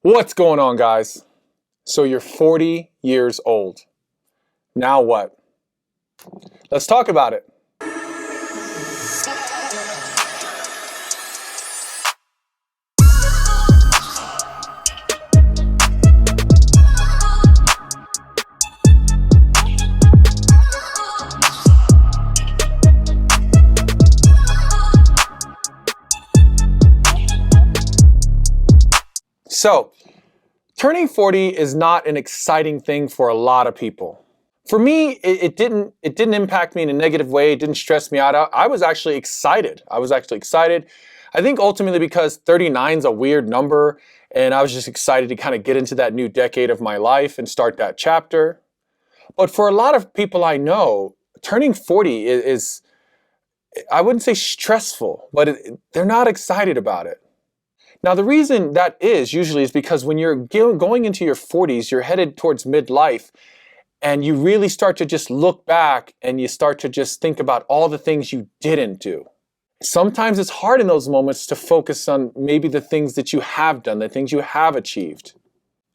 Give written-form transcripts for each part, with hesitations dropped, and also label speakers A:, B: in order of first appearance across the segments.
A: What's going on, guys? So you're 40 years old. Now what? Let's talk about it. So, turning 40 is not an exciting thing for a lot of people. For me, it didn't impact me in a negative way. It didn't stress me out. I was actually excited. I think ultimately because 39 is a weird number, and I was just excited to kind of get into that new decade of my life and start that chapter. But for a lot of people I know, turning 40 is I wouldn't say stressful, but they're not excited about it. Now, the reason that is usually is because when you're going into your 40s, you're headed towards midlife, and you really start to just look back and you start to just think about all the things you didn't do. Sometimes it's hard in those moments to focus on maybe the things that you have done, the things you have achieved.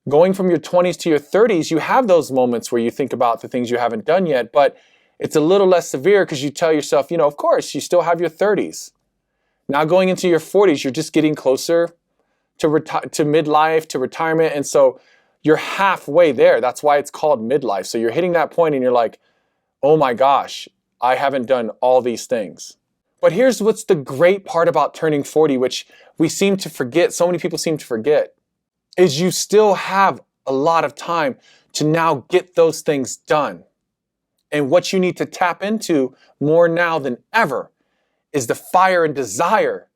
A: Going from your 20s to your 30s, you have those moments where you think about the things you haven't done yet, but it's a little less severe because you tell yourself, of course, you still have your 30s. Now going into your 40s, you're just getting closer to midlife, to retirement, and so you're halfway there. That's why it's called midlife. So you're hitting that point and you're like, oh my gosh, I haven't done all these things. But here's what's the great part about turning 40, which we seem to forget, so many people seem to forget, is you still have a lot of time to now get those things done. And what you need to tap into more now than ever is the fire and desire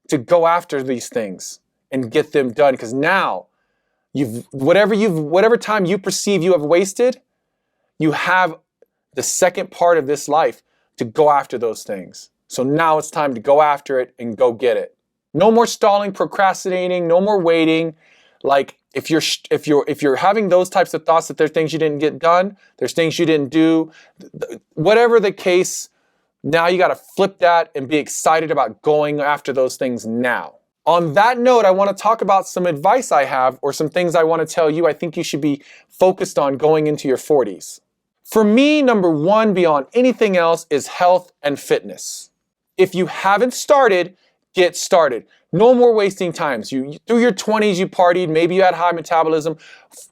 A: to go after these things and get them done. Because now, whatever time you perceive you have wasted, you have the second part of this life to go after those things. So now it's time to go after it and go get it. No more stalling, procrastinating, no more waiting. Like if you're having those types of thoughts that there are things you didn't get done, there's things you didn't do, whatever the case, now you got to flip that and be excited about going after those things now. On that note, I want to talk about some advice I have or some things I want to tell you I think you should be focused on going into your 40s. For me, number one, beyond anything else, is health and fitness. If you haven't started, get started. No more wasting times. Through your 20s, you partied, maybe you had high metabolism,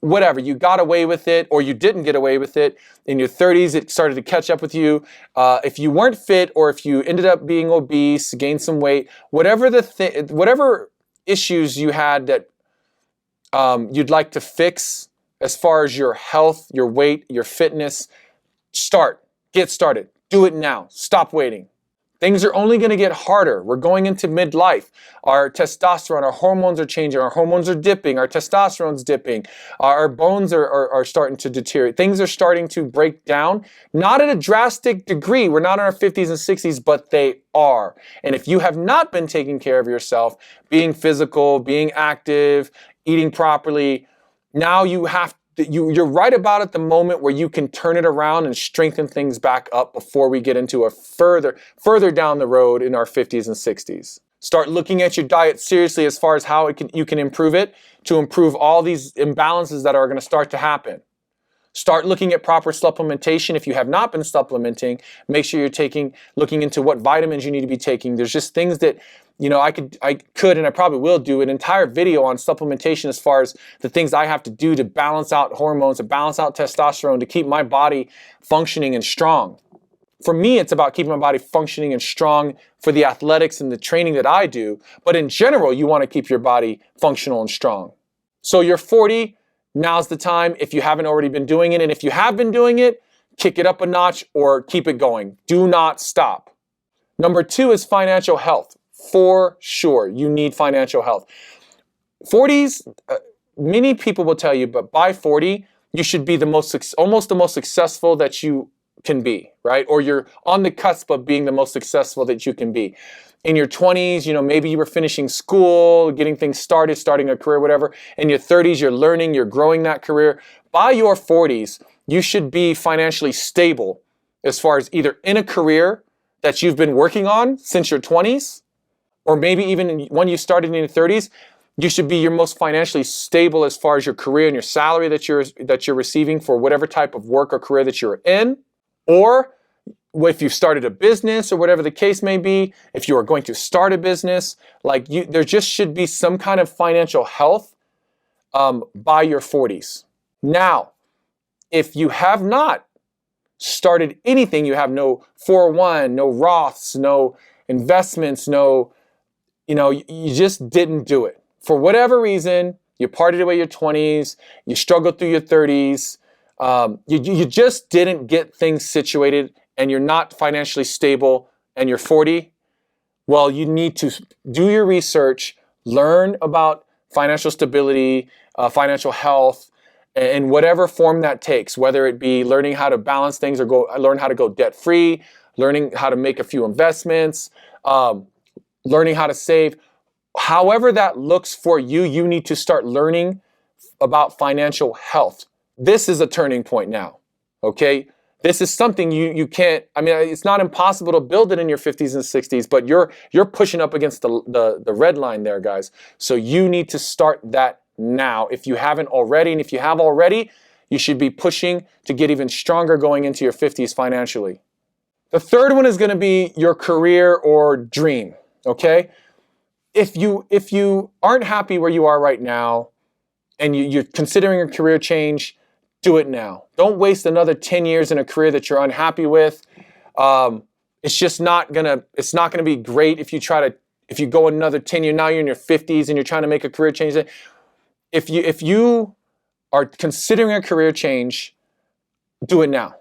A: whatever. You got away with it or you didn't get away with it. In your 30s, it started to catch up with you. If you weren't fit or if you ended up being obese, gained some weight, whatever issues you had that you'd like to fix as far as your health, your weight, your fitness, get started. Do it now. Stop waiting. Things are only going to get harder. We're going into midlife. Our testosterone, our hormones are changing. Our hormones are dipping. Our testosterone's dipping. Our bones are starting to deteriorate. Things are starting to break down. Not at a drastic degree. We're not in our 50s and 60s, but they are. And if you have not been taking care of yourself, being physical, being active, eating properly, now you're right about at the moment where you can turn it around and strengthen things back up before we get into a further down the road in our 50s and 60s. Start looking at your diet seriously as far as how you can improve it to improve all these imbalances that are going to start to happen. Start looking at proper supplementation. If you have not been supplementing, make sure you're looking into what vitamins you need to be taking. There's just things that I could and I probably will do an entire video on supplementation as far as the things I have to do to balance out hormones, to balance out testosterone, to keep my body functioning and strong. For me, it's about keeping my body functioning and strong for the athletics and the training that I do. But in general, you want to keep your body functional and strong. So you're 40, now's the time if you haven't already been doing it. And if you have been doing it, kick it up a notch or keep it going. Do not stop. Number two is financial health. For sure, you need financial health. 40s, many people will tell you, but by 40, you should be almost the most successful that you can be, right? Or you're on the cusp of being the most successful that you can be. In your 20s, maybe you were finishing school, getting things started, starting a career, whatever. In your 30s, you're learning, you're growing that career. By your 40s, you should be financially stable as far as either in a career that you've been working on since your 20s, or maybe even when you started in your 30s, You should be your most financially stable as far as your career and your salary that you're receiving for whatever type of work or career that you're in. Or if you started a business or whatever the case may be, if you are going to start a business, there just should be some kind of financial health by your 40s. Now, if you have not started anything, you have no 401, no Roths, no investments, you just didn't do it. For whatever reason, you partied away your 20s, you struggled through your 30s, you just didn't get things situated, and you're not financially stable, and you're 40, well, you need to do your research, learn about financial stability, financial health, in whatever form that takes, whether it be learning how to balance things or learn how to go debt-free, learning how to make a few investments, learning how to save. However that looks for you, you need to start learning about financial health. This is a turning point now, okay? This is something you can't, it's not impossible to build it in your 50s and 60s, but you're pushing up against the red line there, guys. So you need to start that now if you haven't already. And if you have already, you should be pushing to get even stronger going into your 50s financially. The third one is going to be your career or dream, okay? If you aren't happy where you are right now and you're considering a career change, do it now. Don't waste another 10 years in a career that you're unhappy with. It's not gonna be great if you go another 10 years. Now you're in your 50s and you're trying to make a career change. If you are considering a career change, do it now.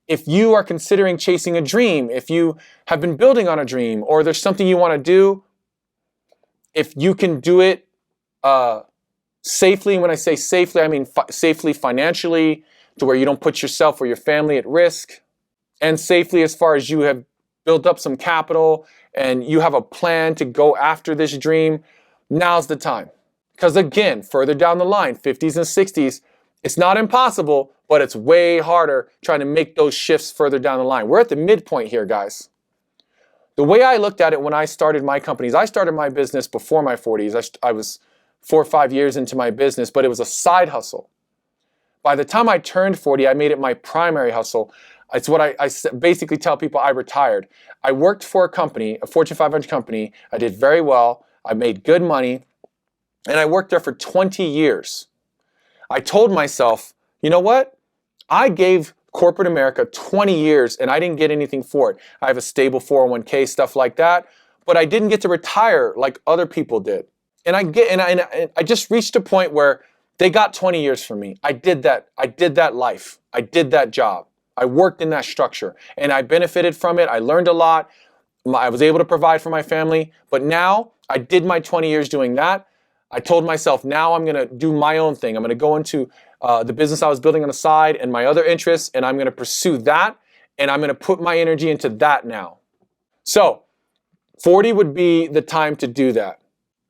A: If you are considering chasing a dream, if you have been building on a dream, or there's something you want to do, if you can do it safely, when I say safely, I mean safely financially, to where you don't put yourself or your family at risk, and safely as far as you have built up some capital and you have a plan to go after this dream, now's the time. Because again, further down the line, 50s and 60s, it's not impossible, but it's way harder trying to make those shifts further down the line. We're at the midpoint here, guys. The way I looked at it when I started my companies, I started my business before my 40s. I was 4 or 5 years into my business, but it was a side hustle. By the time I turned 40, I made it my primary hustle. It's what I basically tell people. I retired. I worked for a company, a Fortune 500 company. I did very well. I made good money. And I worked there for 20 years. I told myself, you know what? I gave corporate America 20 years and I didn't get anything for it. I have a stable 401k, stuff like that, but I didn't get to retire like other people did. And I just reached a point where they got 20 years from me. I did that life. I did that job. I worked in that structure and I benefited from it. I learned a lot. I was able to provide for my family, but now I did my 20 years doing that. I told myself, now I'm going to do my own thing. I'm going to go into the business I was building on the side and my other interests, and I'm going to pursue that, and I'm going to put my energy into that now. So 40 would be the time to do that.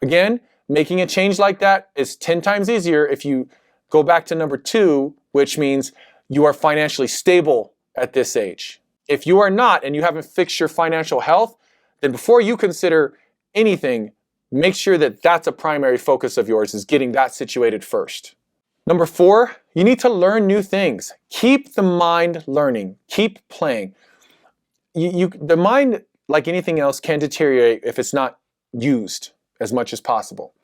A: Again, making a change like that is 10 times easier if you go back to number 2, which means you are financially stable at this age. If you are not and you haven't fixed your financial health, then before you consider anything, make sure that that's a primary focus of yours, is getting that situated first. Number 4, you need to learn new things. Keep the mind learning. Keep playing. The mind, like anything else, can deteriorate if it's not used as much as possible.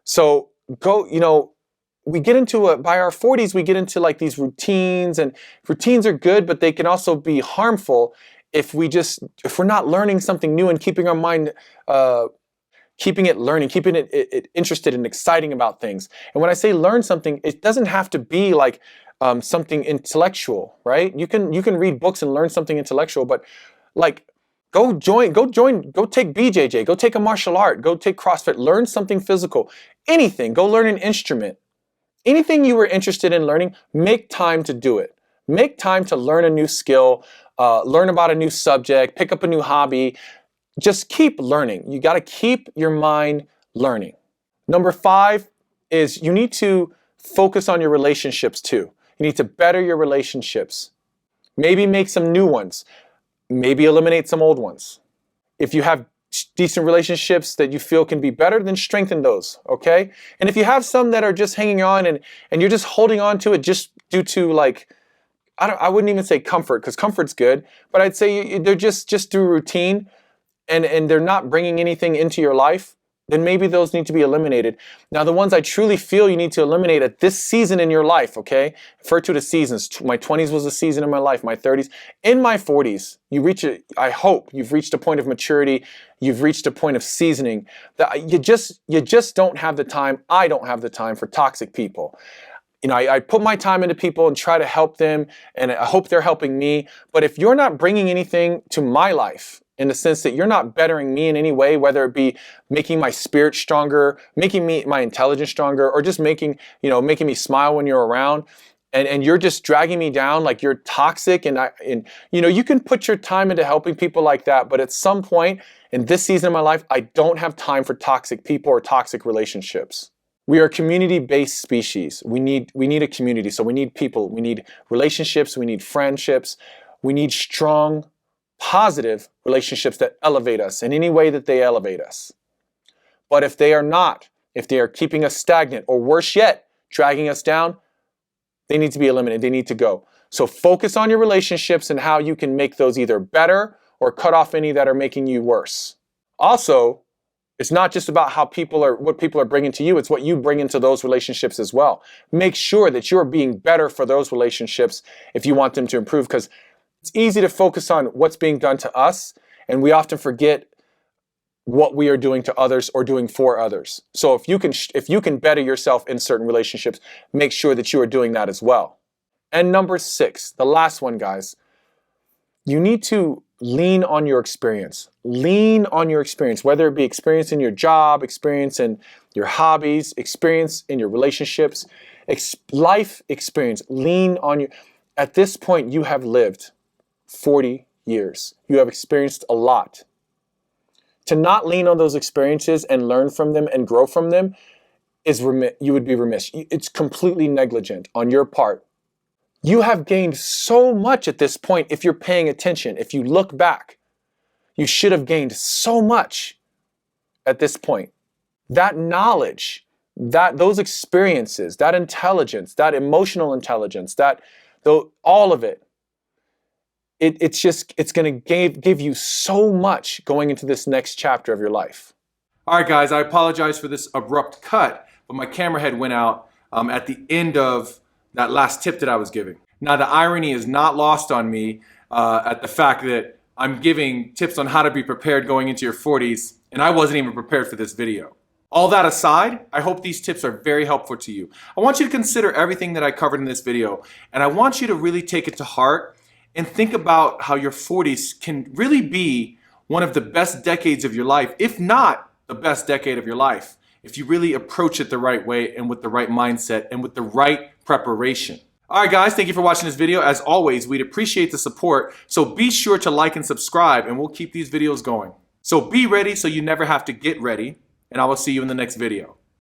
A: So we get into by our 40s, we get into like these routines, and routines are good, but they can also be harmful if we're not learning something new and keeping our mind keeping it learning, keeping it interested and exciting about things. And when I say learn something, it doesn't have to be like something intellectual, right? You can read books and learn something intellectual, but like go take BJJ, go take a martial art, go take CrossFit, learn something physical, anything, go learn an instrument. Anything you were interested in learning, make time to do it. Make time to learn a new skill, learn about a new subject, pick up a new hobby. Just keep learning. You got to keep your mind learning. Number 5 is you need to focus on your relationships too. You need to better your relationships. Maybe make some new ones. Maybe eliminate some old ones. If you have decent relationships that you feel can be better, then strengthen those, okay? And if you have some that are just hanging on and you're just holding on to it just due to like, I wouldn't even say comfort, because comfort's good, but I'd say they're just through routine and they're not bringing anything into your life, then maybe those need to be eliminated. Now, the ones I truly feel you need to eliminate at this season in your life, okay? Refer to the seasons. My 20s was a season in my life, my 30s. In my 40s, I hope you've reached a point of maturity, you've reached a point of seasoning, that you just don't have the time, I don't have the time for toxic people. You know, I put my time into people and try to help them, and I hope they're helping me. But if you're not bringing anything to my life, in the sense that you're not bettering me in any way, whether it be making my spirit stronger, making my intelligence stronger, or just making me smile when you're around, and you're just dragging me down like you're toxic, and you can put your time into helping people like that, but at some point in this season of my life, I don't have time for toxic people or toxic relationships. We are a community-based species. We need a community, so we need people, we need relationships, we need friendships, we need strong, positive relationships that elevate us in any way that they elevate us. But if they are keeping us stagnant, or worse yet, dragging us down, they need to be eliminated, they need to go. So focus on your relationships and how you can make those either better or cut off any that are making you worse. Also, it's not just about what people are bringing to you, it's what you bring into those relationships as well. Make sure that you're being better for those relationships if you want them to improve, because it's easy to focus on what's being done to us, and we often forget what we are doing to others or doing for others. So if you can better yourself in certain relationships, make sure that you are doing that as well. And number 6, the last one, guys, you need to lean on your experience. Lean on your experience, whether it be experience in your job, experience in your hobbies, experience in your relationships, life experience. Lean on your. At this point, you have lived 40 years. You have experienced a lot. To not lean on those experiences and learn from them and grow from them you would be remiss. It's completely negligent on your part. You have gained so much at this point if you're paying attention. If you look back, you should have gained so much at this point. That knowledge, those experiences, that intelligence, that emotional intelligence, all of it, it's going to give you so much going into this next chapter of your life. All right, guys, I apologize for this abrupt cut, but my camera head went out at the end of that last tip that I was giving. Now, the irony is not lost on me at the fact that I'm giving tips on how to be prepared going into your 40s, and I wasn't even prepared for this video. All that aside, I hope these tips are very helpful to you. I want you to consider everything that I covered in this video, and I want you to really take it to heart and think about how your 40s can really be one of the best decades of your life, if not the best decade of your life, if you really approach it the right way and with the right mindset and with the right preparation. All right, guys, thank you for watching this video. As always, we'd appreciate the support, so be sure to like and subscribe, and we'll keep these videos going. So be ready so you never have to get ready, and I will see you in the next video.